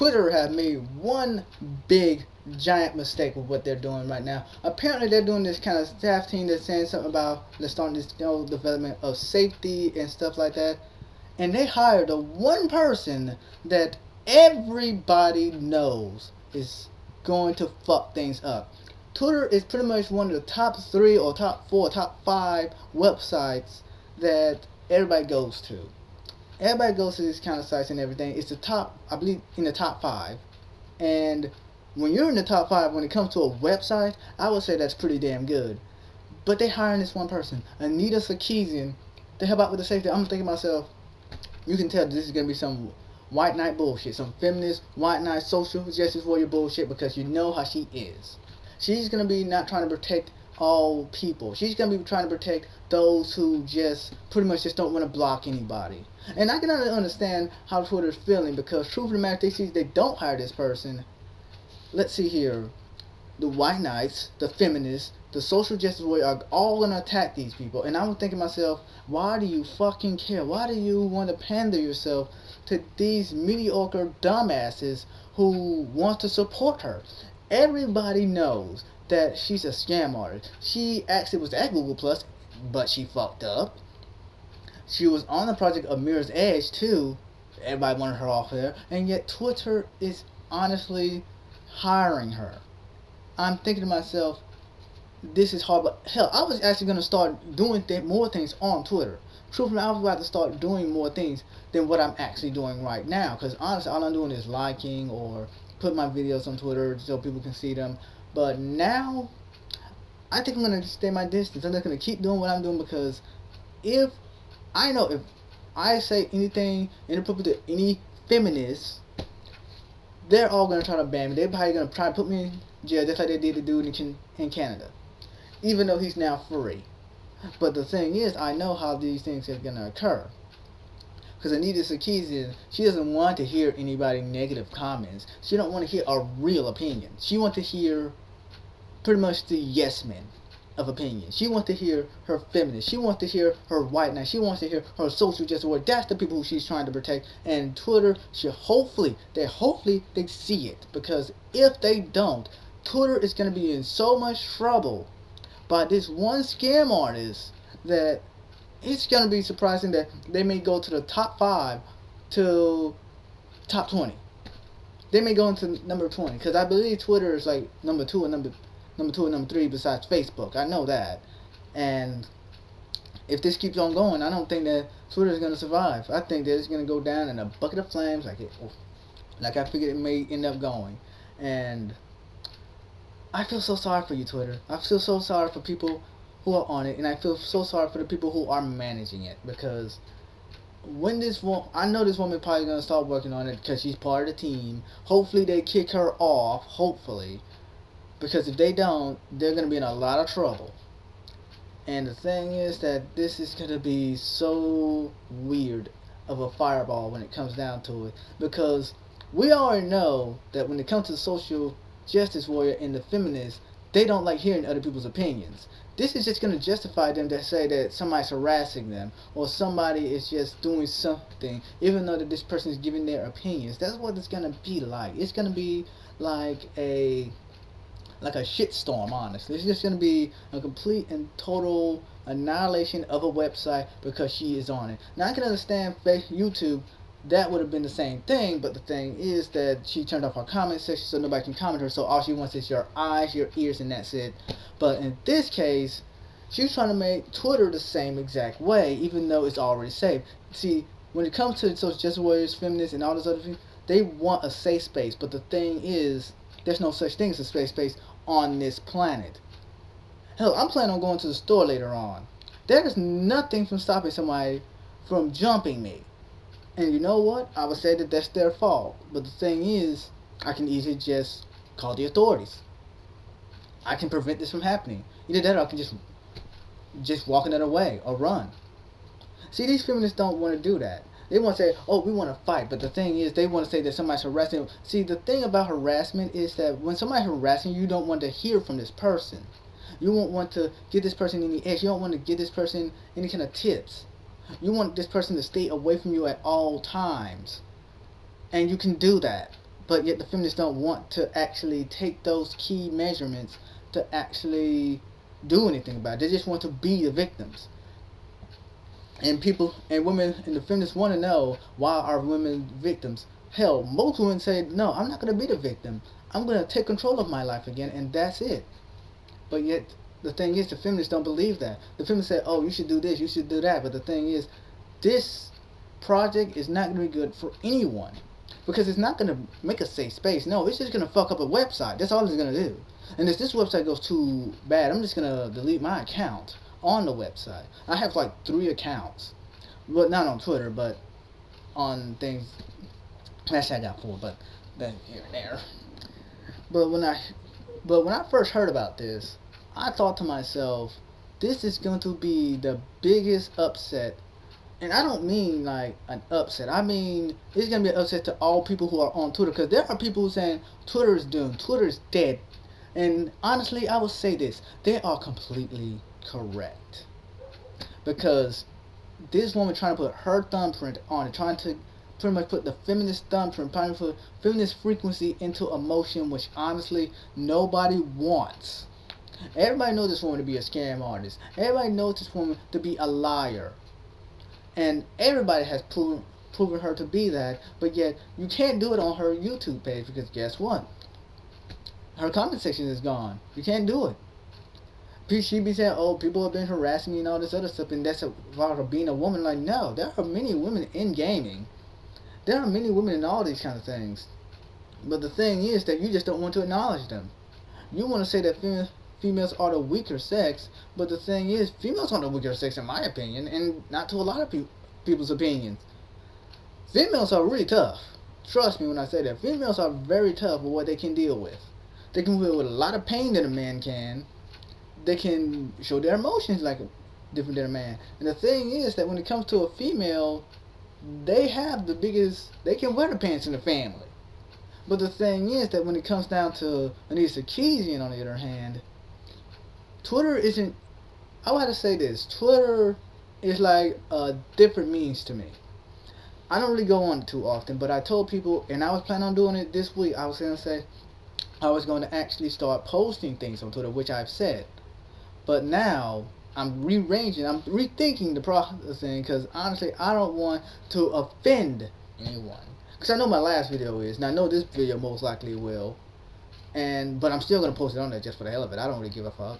Twitter have made one big giant mistake with what they're doing right now. Apparently, they're doing this kind of staff team that's saying something about they're starting this development of safety and stuff like that. And they hired the one person that everybody knows is going to fuck things up. Twitter is pretty much one of the top three or top four, top five websites that everybody goes to. Everybody goes to these kind of sites and everything. It's the top, I believe, in the top five. And when you're in the top five, when it comes to a website, I would say that's pretty damn good. But they hiring this one person, Anita Sarkeesian, to help out with the safety. I'm thinking to myself, you can tell this is gonna be some white knight bullshit, some feminist white knight social justice warrior bullshit, because you know how she is. She's gonna be not trying to protect all people. She's gonna be trying to protect those who just pretty much just don't want to block anybody. And I can understand how Twitter's feeling, because truth of the matter, they see they don't hire this person. Let's see here. The white knights, the feminists, the social justice warrior are all gonna attack these people. And I'm thinking to myself, why do you fucking care? Why do you want to pander yourself to these mediocre dumbasses who want to support her? Everybody knows that she's a scam artist. She actually was at Google Plus, but she fucked up. She was on the project of Mirror's Edge too. Everybody wanted her off there, and yet Twitter is honestly hiring her. I'm thinking to myself, this is hard. But hell, I was actually gonna start doing more things on Twitter. Truthfully, I was about to start doing more things than what I'm actually doing right now. Because honestly, all I'm doing is liking or put my videos on Twitter so people can see them. But now, I think I'm gonna stay my distance. I'm just gonna keep doing what I'm doing, because if if I say anything inappropriate to any feminists, they're all gonna try to ban me. They're probably gonna try to put me in jail, just like they did the dude in Canada, even though he's now free. But the thing is, I know how these things are gonna occur. Because Anita Sarkeesian, she doesn't want to hear anybody negative comments. She don't want to hear a real opinion. She wants to hear pretty much the yes men of opinion. She wants to hear her feminist. She wants to hear her white knight. She wants to hear her social justice warrior. That's the people who she's trying to protect. And Twitter should hopefully they see it. Because if they don't, Twitter is going to be in so much trouble by this one scam artist that it's going to be surprising that they may go to the top 5 to top 20. They may go into number 20, because I believe Twitter is like number 2 and number 3 besides Facebook. I know that. And if this keeps on going, I don't think that Twitter is going to survive. I think that it's going to go down in a bucket of flames like I figured it may end up going. And I feel so sorry for you, Twitter. I feel so sorry for people who are on it, and I feel so sorry for the people who are managing it, because when I know this woman probably gonna start working on it because she's part of the team. Hopefully they kick her off. Hopefully, because if they don't, they're gonna be in a lot of trouble. And the thing is that this is gonna be so weird of a fireball when it comes down to it, because we already know that when it comes to the social justice warrior and the feminists, they don't like hearing other people's opinions. This is just going to justify them to say that somebody's harassing them, or somebody is just doing something, even though that this person is giving their opinions. That's what it's going to be like. It's going to be like a shitstorm, honestly. It's just going to be a complete and total annihilation of a website because she is on it. Now, I can understand YouTube, that would have been the same thing, but the thing is that she turned off her comment section so nobody can comment her, so all she wants is your eyes, your ears, and that's it. But in this case, she's trying to make Twitter the same exact way, even though it's already safe. See, when it comes to social justice warriors, feminists, and all those other things, they want a safe space, but the thing is, there's no such thing as a safe space on this planet. Hell, I'm planning on going to the store later on. There is nothing from stopping somebody from jumping me. And you know what? I would say that that's their fault. But the thing is, I can easily just call the authorities. I can prevent this from happening. Either that or I can just walk another way or run. See, these feminists don't want to do that. They want to say, oh, we want to fight. But the thing is, they want to say that somebody's harassing them. See, the thing about harassment is that when somebody's harassing you, you don't want to hear from this person. You won't want to give this person any edge. You don't want to give this person any kind of tips. You want this person to stay away from you at all times. And you can do that. But yet the feminists don't want to actually take those key measurements to actually do anything about it. They just want to be the victims. And people and women and the feminists want to know, why are women victims? Hell, most women say, no, I'm not going to be the victim. I'm going to take control of my life again, and that's it. But yet, the thing is, the feminists don't believe that. The feminists say, oh, you should do this, you should do that. But the thing is, this project is not going to be good for anyone. Because it's not going to make a safe space. No, it's just going to fuck up a website. That's all it's going to do. And if this website goes too bad, I'm just going to delete my account on the website. I have like 3 accounts. But not on Twitter, but on things. Actually, I got 4, but then here and there. But when I first heard about this, I thought to myself, this is going to be the biggest upset. And I don't mean like an upset. I mean, it's going to be an upset to all people who are on Twitter. Because there are people who are saying Twitter is doomed, Twitter is dead. And honestly, I will say this. They are completely correct. Because this woman trying to put her thumbprint on it, trying to pretty much put the feminist thumbprint, trying to put feminist frequency into a motion which honestly nobody wants. Everybody knows this woman to be a scam artist. Everybody knows this woman to be a liar. And everybody has proven her to be that, but yet you can't do it on her YouTube page because guess what? Her comment section is gone. You can't do it. She be saying, oh, people have been harassing me and all this other stuff, and that's about her being a woman. Like, no, there are many women in gaming. There are many women in all these kind of things. But the thing is that you just don't want to acknowledge them. You want to say that females are the weaker sex, but the thing is, females are the weaker sex in my opinion, and not to a lot of people's opinions. Females are really tough. Trust me when I say that. Females are very tough with what they can deal with. They can deal with a lot of pain that a man can. They can show their emotions like different than a man. And the thing is that when it comes to a female, they have the biggest, they can wear the pants in the family. But the thing is that when it comes down to Anita Sarkeesian, on the other hand, Twitter isn't, I would have to say this, Twitter is like a different means to me. I don't really go on it too often, but I told people, and I was planning on doing it this week, I was going to say, I was going to actually start posting things on Twitter, which I've said. But now, I'm rearranging, I'm rethinking the processing, because honestly, I don't want to offend anyone. Because I know my last video is, and I know this video most likely will, but I'm still going to post it on there just for the hell of it. I don't really give a fuck.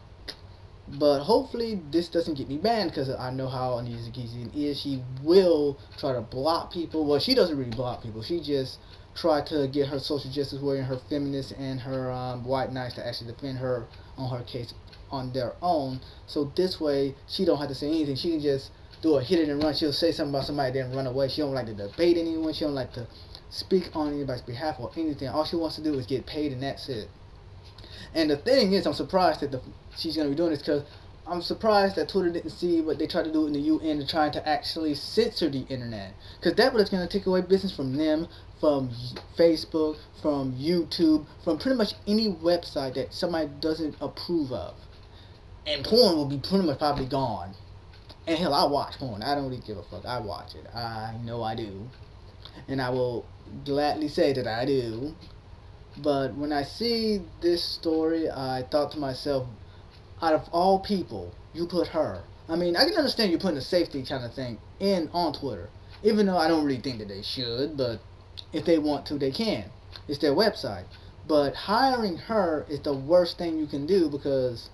But hopefully this doesn't get me banned, because I know how Anita Sarkeesian is. She will try to block people. Well, she doesn't really block people. She just try to get her social justice warrior and her feminists and her white knights to actually defend her on her case on their own. So this way, she don't have to say anything. She can just do a hit it and run. She'll say something about somebody then run away. She don't like to debate anyone. She don't like to speak on anybody's behalf or anything. All she wants to do is get paid, and that's it. And the thing is, I'm surprised that she's going to be doing this, because I'm surprised that Twitter didn't see what they tried to do in the UN to try to actually censor the internet. Because that was going to take away business from them, from Facebook, from YouTube, from pretty much any website that somebody doesn't approve of. And porn will be pretty much probably gone. And hell, I watch porn. I don't really give a fuck. I watch it. I know I do. And I will gladly say that I do. But when I see this story, I thought to myself, out of all people, you put her. I mean, I can understand you putting a safety kind of thing on Twitter. Even though I don't really think that they should, but if they want to, they can. It's their website. But hiring her is the worst thing you can do, because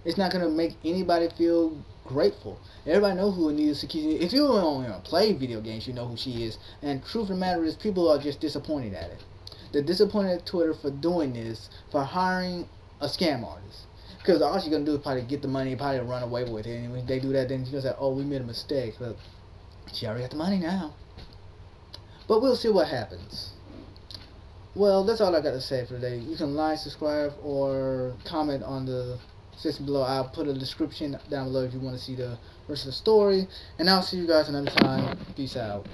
it's not going to make anybody feel grateful. Everybody knows who Anita Sarkeesian is. If you don't play video games, you know who she is. And truth of the matter is, people are just disappointed at it. They're disappointed at Twitter for doing this, for hiring a scam artist. Because all she's going to do is probably get the money, probably run away with it. And when they do that, then she's going to say, oh, we made a mistake. But she already got the money now. But we'll see what happens. Well, that's all I got to say for today. You can like, subscribe, or comment on the section below. I'll put a description down below if you want to see the rest of the story. And I'll see you guys another time. Peace out.